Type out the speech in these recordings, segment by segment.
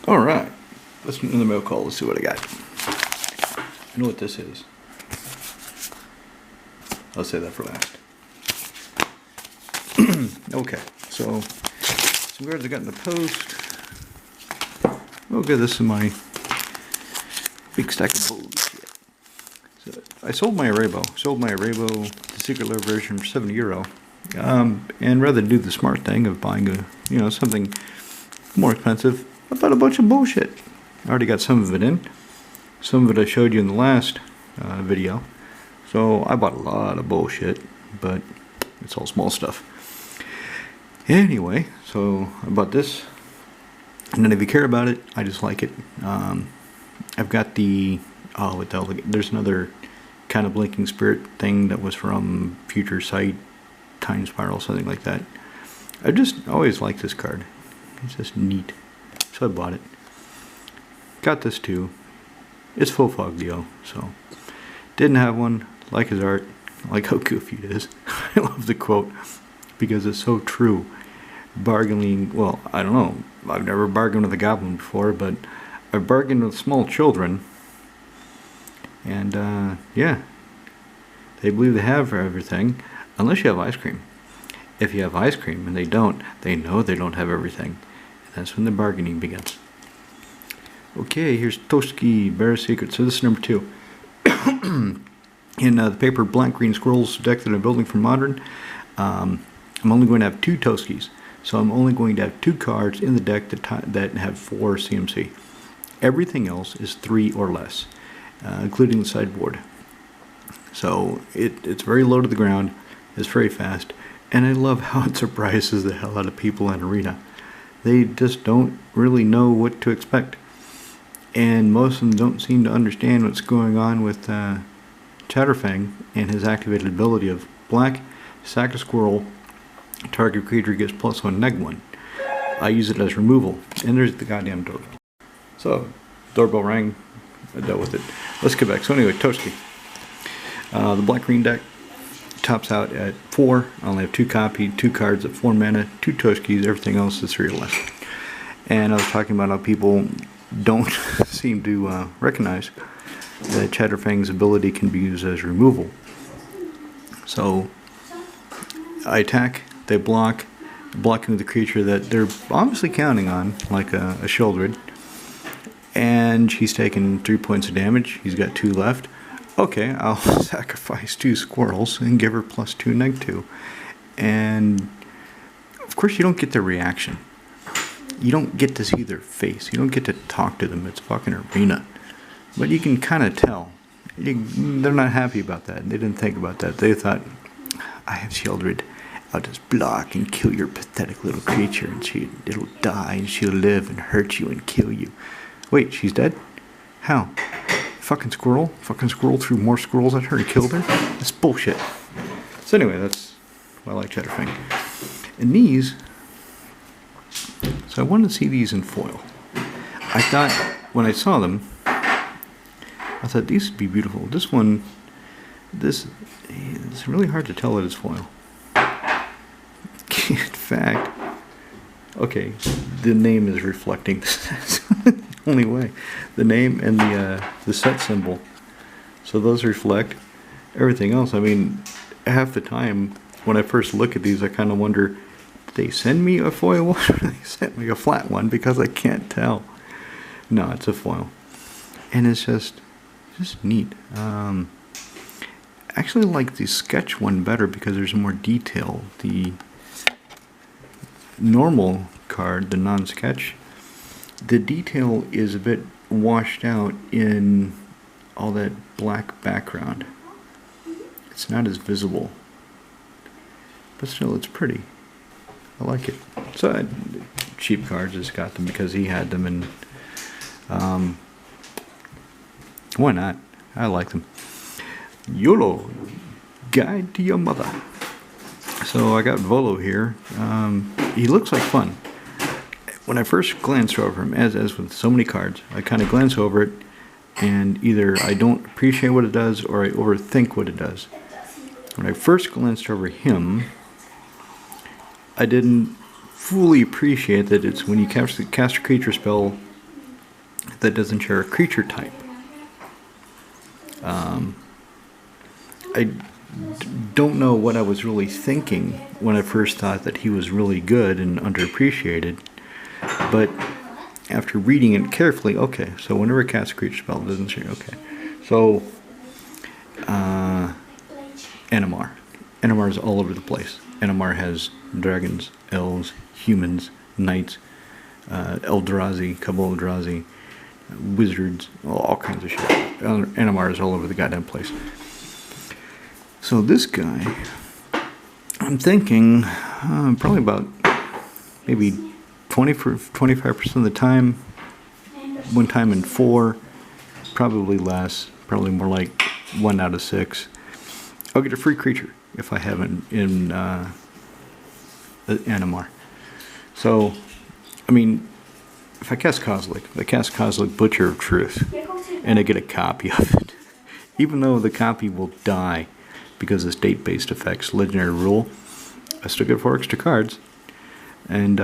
Alright, let's in the mail call. Let's see what I got. I know what this is. I'll say that for last. Okay, so some cards I got in the post. Okay, this is my big stack of bullshit. So I sold my Horobi. The Secret Lair version for €70. And rather than do the smart thing of buying something more expensive, I bought a bunch of bullshit. I already got some of it in. Some of it I showed you in the last video. So I bought a lot of bullshit, but it's all small stuff. Anyway, so I bought this. And none of you care about it. I just like it. I've got the there's another kind of blinking spirit thing that was from Future Sight, Time Spiral, something like that. I just always liked this card. It's just neat. So I bought it. Got this too. It's full fog deal, so didn't have one. Like his art. I like how goofy it is. I love the quote because it's so true. Bargaining, well, I don't know. I've never bargained with a goblin before, but I've bargained with small children. And yeah, they believe they have everything, unless you have ice cream. If you have ice cream and they don't, they know they don't have everything. And that's when the bargaining begins. Okay, here's Toski Bear Secret. So this is number 2. In the paper Black Green Squirrels deck that I'm building for Modern, I'm only going to have 2 Toskis. So I'm only going to have 2 cards in the deck that have 4 CMC. Everything else is 3 or less, including the sideboard. So it's very low to the ground. It's very fast. And I love how it surprises the hell out of people in Arena. They just don't really know what to expect. And most of them don't seem to understand what's going on with Chatterfang and his activated ability of black, sack a squirrel, target creature gets +1 -1. I use it as removal. And there's the goddamn doorbell. So, doorbell rang. I dealt with it. Let's get back. So anyway, Toski. The black-green deck tops out at 4. I only have 2 copied, 2 cards at 4 mana, 2 Toskis, everything else is 3 or less. And I was talking about how people don't seem to recognize that Chatterfang's ability can be used as removal. So, I attack, they block, blocking with the creature that they're obviously counting on, like a Sheoldred. And she's taken 3 points of damage. He's got 2 left. Okay, I'll sacrifice 2 squirrels and give her +2 -2. And of course you don't get the reaction. You don't get to see their face. You don't get to talk to them. It's fucking Arena. But you can kind of tell. They're not happy about that. They didn't think about that. They thought, I have Sheoldred. I'll just block and kill your pathetic little creature, and it'll die, and she'll live and hurt you and kill you. Wait, she's dead? How? Fucking squirrel? Fucking squirrel threw more squirrels at her and killed her? That's bullshit. So anyway, that's why I like Chatterfang. And these, so I wanted to see these in foil. I thought, when I saw them, I thought these would be beautiful. This one, it's really hard to tell that it's foil. In fact, okay, the name is reflecting this. That's the only way. The name and the set symbol. So those reflect everything else. I mean, half the time when I first look at these, I kind of wonder, did they send me a foil one or did they send me a flat one? Because I can't tell. No, it's a foil. And it's just neat. Actually like the sketch one better because there's more detail. The normal card, the non-sketch, the detail is a bit washed out in all that black background. It's not as visible, but still it's pretty. I like it. So cheap cards, just got them because he had them, and why not? I like them. YOLO, Guide to Your Mother. So I got Volo here. He looks like fun. When I first glanced over him, as with so many cards, I kind of glance over it, and either I don't appreciate what it does or I overthink what it does. When I first glanced over him, I didn't fully appreciate that it's when you cast a creature spell that doesn't share a creature type. I don't know what I was really thinking when I first thought that he was really good and underappreciated, but after reading it carefully, okay, so whenever it casts a creature spell, it doesn't share, okay. So, NMR. NMR is all over the place. NMR has dragons, elves, humans, knights, Eldrazi, Cabal Eldrazi, wizards, all kinds of shit. NMR is all over the goddamn place. So this guy, I'm thinking probably about maybe 25% of the time, one time in 4, probably less, probably more like 1 out of 6. I'll get a free creature if I have it in NMR. So, I mean, if I cast Kozilek, Butcher of Truth, and I get a copy of it, even though the copy will die because of state-based effects, legendary rule, I still get 4 extra cards, and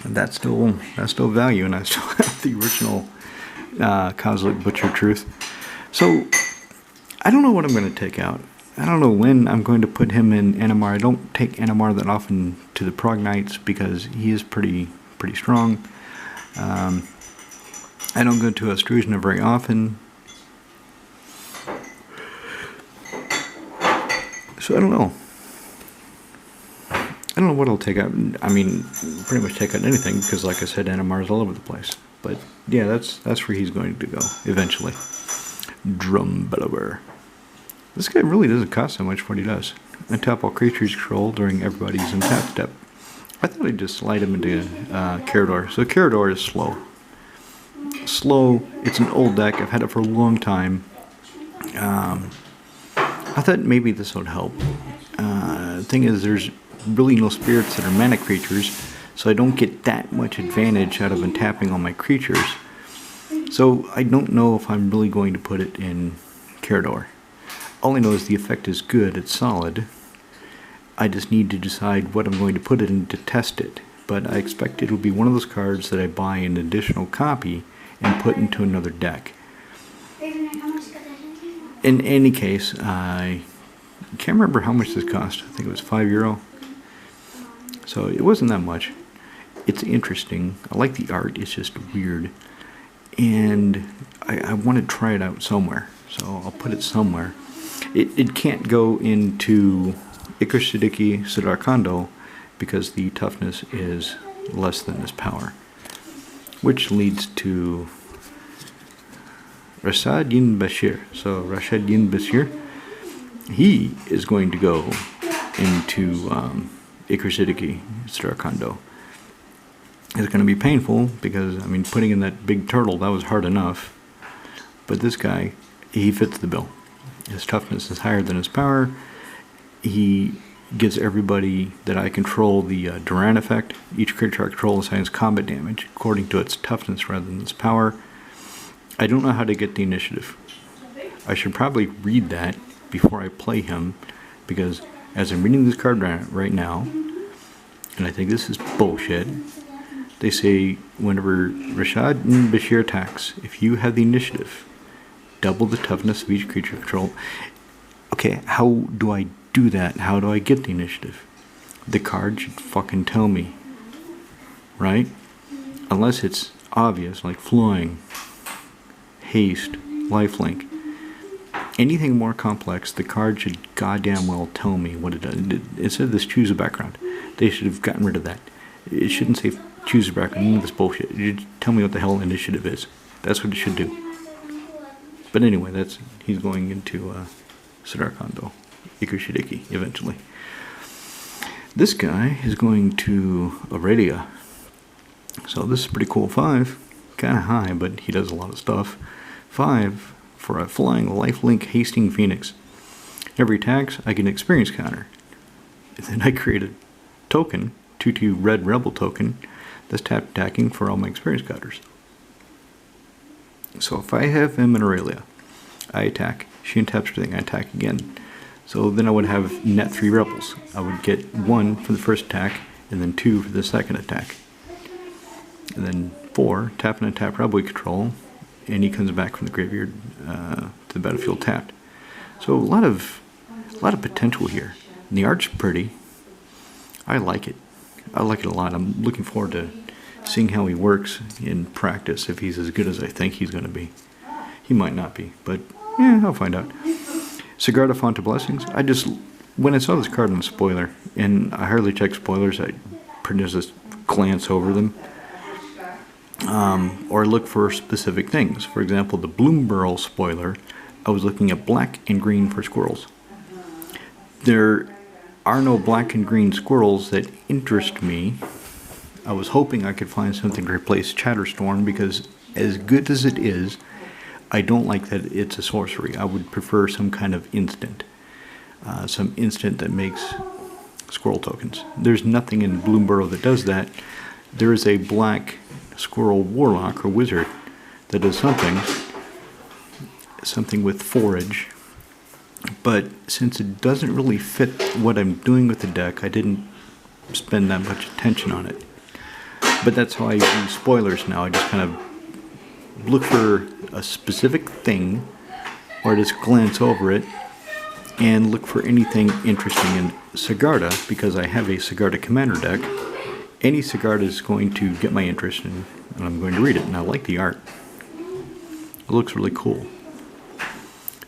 that's still value, and I still have the original Kozilek, Butcher of Truth. So, I don't know what I'm going to take out. I don't know when I'm going to put him in NMR. I don't take NMR that often to the Prog Knights because he is pretty strong. I don't go to Astruzna very often. So I don't know. I don't know what I'll take out. I mean, pretty much take out anything because, like I said, NMR is all over the place. But yeah, that's where he's going to go eventually. Drum Bellower. This guy really doesn't cost that much for what he does. Untap all creatures control during everybody's untap step. I thought I'd just slide him into Carador. So Carador is slow. Slow. It's an old deck. I've had it for a long time. I thought maybe this would help. The thing is, there's really no spirits that are mana creatures, so I don't get that much advantage out of untapping all my creatures. So I don't know if I'm really going to put it in Carador. All I know is the effect is good, it's solid. I just need to decide what I'm going to put it in to test it. But I expect it will be one of those cards that I buy an additional copy and put into another deck. In any case, I can't remember how much this cost. I think it was €5. So it wasn't that much. It's interesting. I like the art, it's just weird. And I want to try it out somewhere. So I'll put it somewhere. It can't go into Ikushidiki Siddharkando because the toughness is less than his power. Which leads to Rashad Yin Bashir. So Rashad Yin Bashir, he is going to go into Ikushidiki Siddharkando. It's going to be painful because, I mean, putting in that big turtle, that was hard enough. But this guy, he fits the bill. His toughness is higher than his power. He gives everybody that I control the Duran effect. Each creature I control assigns combat damage according to its toughness rather than its power. I don't know how to get the initiative. I should probably read that before I play him, because as I'm reading this card right now, and I think this is bullshit, they say whenever Rashad Bashir attacks, if you have the initiative, double the toughness of each creature control. Okay, how do I do that? How do I get the initiative? The card should fucking tell me, right? Unless it's obvious, like flying, haste, lifelink. Anything more complex, the card should goddamn well tell me what it does. Instead of this choose a background, they should have gotten rid of that. It shouldn't say choose a background, none of this bullshit. It should tell me what the hell initiative is. That's what it should do. But anyway, he's going into Siddharkando, Ikushidiki, eventually. This guy is going to Aurelia. So this is pretty cool. 5, kind of high, but he does a lot of stuff. 5 for a flying lifelink hasting phoenix. Every attacks, I get an experience counter. And then I create a token, 2/2 red rebel token, that's tap attacking for all my experience counters. So if I have him in Aurelia, I attack. She untaps everything, I attack again. So then I would have net 3 rebels. I would get 1 for the first attack, and then 2 for the second attack. And then 4, tap and untap Horobi control, and he comes back from the graveyard to the battlefield tapped. So a lot of potential here. And the art's pretty. I like it. I like it a lot. I'm looking forward to seeing how he works in practice, if he's as good as I think he's going to be. He might not be, but yeah, I'll find out. Sigarda Font of Blessings. When I saw this card in the spoiler, and I hardly check spoilers, I pretty much just glance over them. Or look for specific things. For example, the Bloomburrow spoiler, I was looking at black and green for squirrels. There are no black and green squirrels that interest me. I was hoping I could find something to replace Chatterstorm, because as good as it is, I don't like that it's a sorcery. I would prefer some kind of instant. Some instant that makes squirrel tokens. There's nothing in Bloomburrow that does that. There is a black squirrel warlock or wizard that does something with forage, but since it doesn't really fit what I'm doing with the deck, I didn't spend that much attention on it. But that's how I do spoilers now. I just kind of look for a specific thing, or just glance over it and look for anything interesting in Sigarda, because I have a Sigarda commander deck. Any Sigarda is going to get my interest, and I'm going to read it, and I like the art. It looks really cool.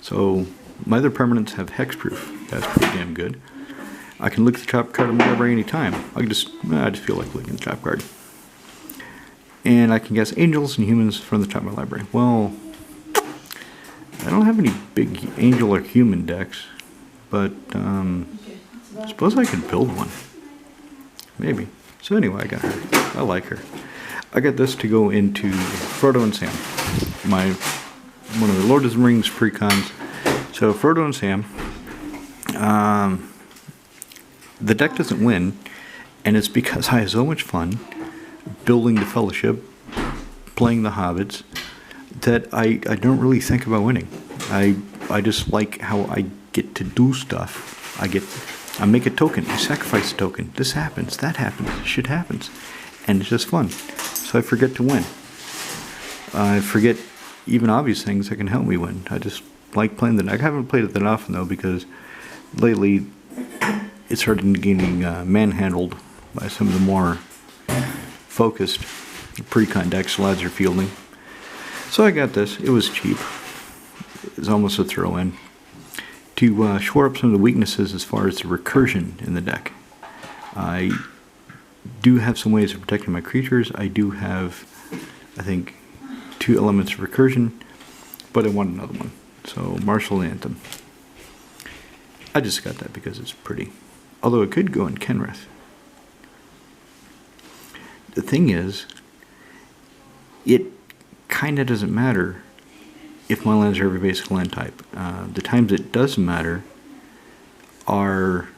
So my other permanents have hexproof. That's pretty damn good. I can look at the top card in my library anytime. I just feel like looking at the top card. And I can guess angels and humans from the top of my library. Well, I don't have any big angel or human decks, but I suppose I could build one. Maybe. So anyway, I got her. I like her. I got this to go into Frodo and Sam. One of the Lord of the Rings precons. So Frodo and Sam. The deck doesn't win, and it's because I have so much fun building the Fellowship, playing the Hobbits, that I don't really think about winning. I just like how I get to do stuff. I make a token, I sacrifice a token. This happens, that happens, shit happens. And it's just fun. So I forget to win. I forget even obvious things that can help me win. I just like playing the deck. I haven't played it that often though, because lately it started getting manhandled by some of the more focused pre-con decks lads are fielding. So I got this. It was cheap. It was almost a throw-in. To shore up some of the weaknesses as far as the recursion in the deck. I do have some ways of protecting my creatures. I do have, I think, 2 elements of recursion, but I want another one. So, Martial Anthem. I just got that because it's pretty. Although it could go in Kenrith. The thing is, it kind of doesn't matter if my lands are every basic land type. The times it does matter are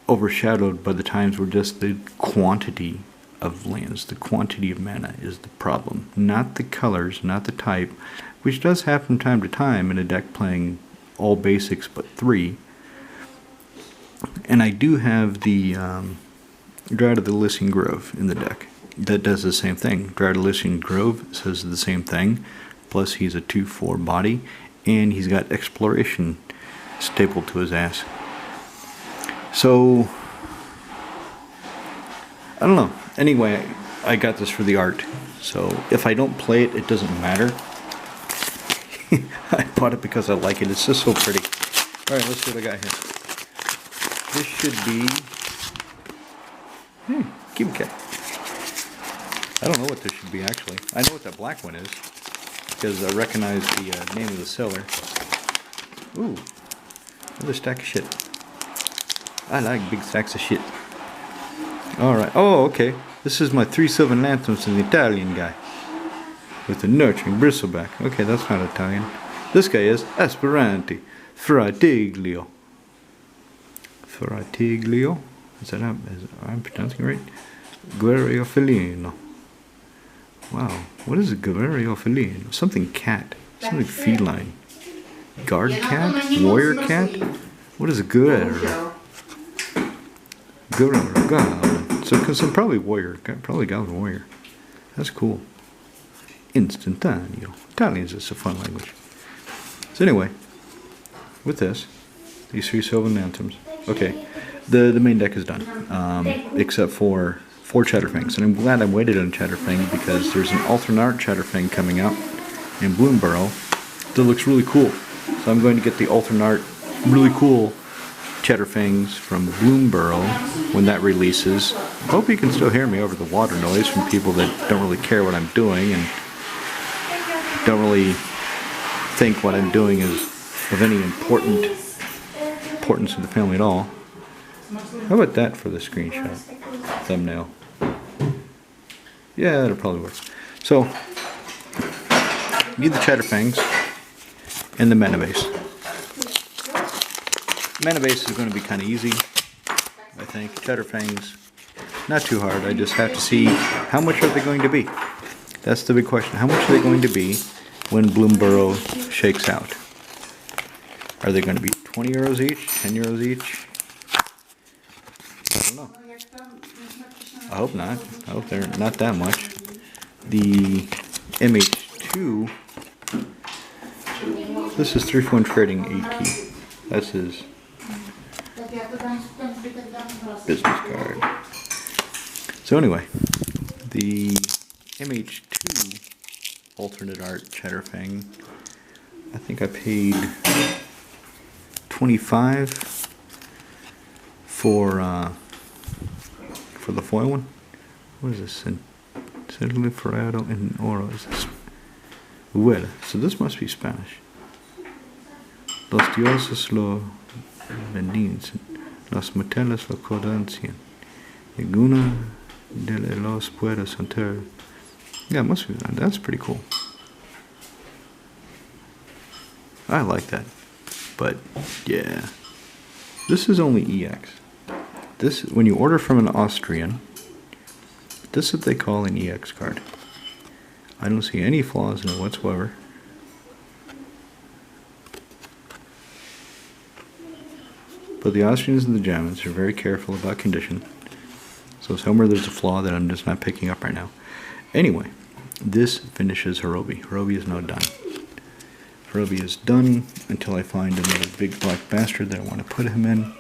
overshadowed by the times where just the quantity of lands, the quantity of mana is the problem. Not the colors, not the type, which does happen from time to time in a deck playing all basics but 3. And I do have the Drought of the Lycian Grove in the deck. That does the same thing. Drought of the Lycian Grove says the same thing. Plus he's a 2/4 body, and he's got exploration stapled to his ass. So, I don't know. Anyway, I got this for the art. So, if I don't play it, it doesn't matter. I bought it because I like it. It's just so pretty. Alright, let's see what I got here. This should be... Cube Cat. I don't know what this should be, actually. I know what that black one is, because I recognize the name of the seller. Ooh, another stack of shit. I like big stacks of shit. Alright, oh, okay. This is my 3 Silver Lanterns and the Italian guy. With the nurturing bristleback. Okay, that's not Italian. This guy is Aspiranti Fratiglio. Fratiglio? Is that how I'm pronouncing it right? Guerrero Felino. Wow, what is a Guerrero Felino? Something cat. Something feline. Guard cat? Warrior cat? What is a Guerrero? Guerrero. God. So, because I'm probably warrior. Probably Goblin Warrior. That's cool. Istantaneo. Italian is just a fun language. So anyway, with this, these 3 Sylvan Anthems. Okay, the main deck is done, except for 4 Chatterfangs. And I'm glad I waited on Chatterfang because there's an alternate art Chatterfang coming out in Bloomborough that looks really cool. So I'm going to get the alternate art, really cool Chatterfangs from Bloomborough when that releases. I hope you can still hear me over the water noise from people that don't really care what I'm doing and don't really think what I'm doing is of any importance to the family at all. How about that for the screenshot thumbnail? Yeah, that'll probably work. So, you need the Chatterfangs and the mana base. Mana base is going to be kind of easy, I think. Chatterfangs, not too hard. I just have to see how much are they going to be. That's the big question. How much are they going to be when Bloomborough shakes out? Are they going to be 20 euros each? 10 euros each? I don't know. I hope not. I hope they're not that much. The MH2, this is 3-1 trading 18. That's his business card. So anyway, the MH2 alternate art Chatterfang, I think I paid 25 for the foil one. What is this? Centrally Ferrado in Oro. Is this? Well, so this must be Spanish. Los dioses lo bendicen, las motelas lo codancian. Ninguna de los puede sentir. Yeah, it must be. That's pretty cool. I like that. But yeah, this is only EX. This, when you order from an Austrian, this is what they call an EX card. I don't see any flaws in it whatsoever. But the Austrians and the Germans are very careful about condition. So somewhere there's a flaw that I'm just not picking up right now. Anyway, this finishes Horobi. Horobi is now done. Horobi is done until I find another big black bastard that I want to put him in.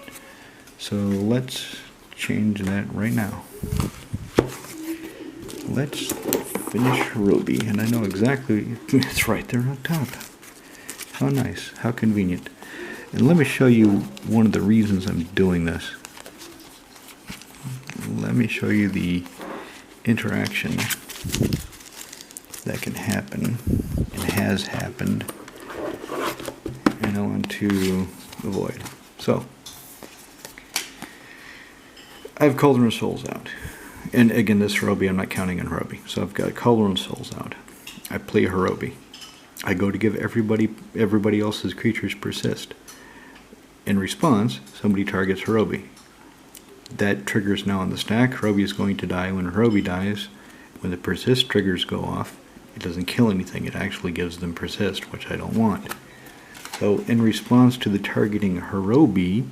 So let's change that right now. Let's finish Horobi. And I know exactly, it's right there on top. How nice, how convenient. And let me show you one of the reasons I'm doing this. Let me show you the interaction that can happen and has happened, and I want to avoid. So, I have Cauldron of Souls out. And again, this Horobi, I'm not counting on Horobi. So I've got Cauldron of Souls out. I play Horobi. I go to give everybody else's creatures persist. In response, somebody targets Horobi. That triggers now on the stack. Horobi is going to die. When Horobi dies, when the persist triggers go off, it doesn't kill anything. It actually gives them persist, which I don't want. So in response to the targeting Horobi,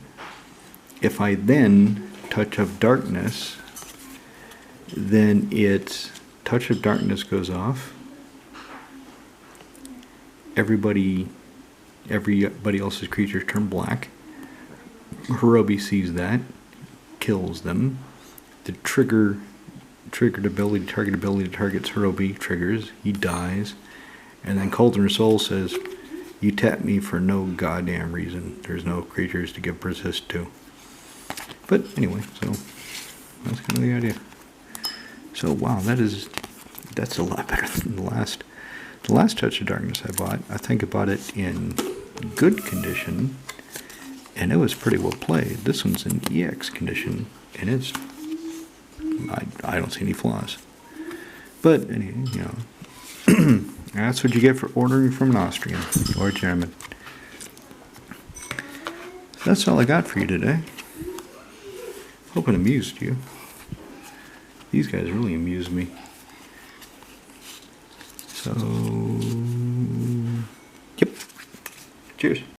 if I then Touch of Darkness, then its Touch of Darkness goes off. Everybody else's creatures turn black. Horobi sees that, kills them. The target ability targets Horobi triggers. He dies, and then Cauldron of Souls says, "You tap me for no goddamn reason. There's no creatures to give persist to." But anyway, so that's kind of the idea. So wow, that's a lot better than the last. The last Touch of Darkness I bought, I think I bought it in good condition, and it was pretty well played. This one's in EX condition, and it's, I don't see any flaws. But, anyway, you know, that's what you get for ordering from an Austrian or a German. So that's all I got for you today. Hope it amused you. These guys really amused me. So, yep. Cheers.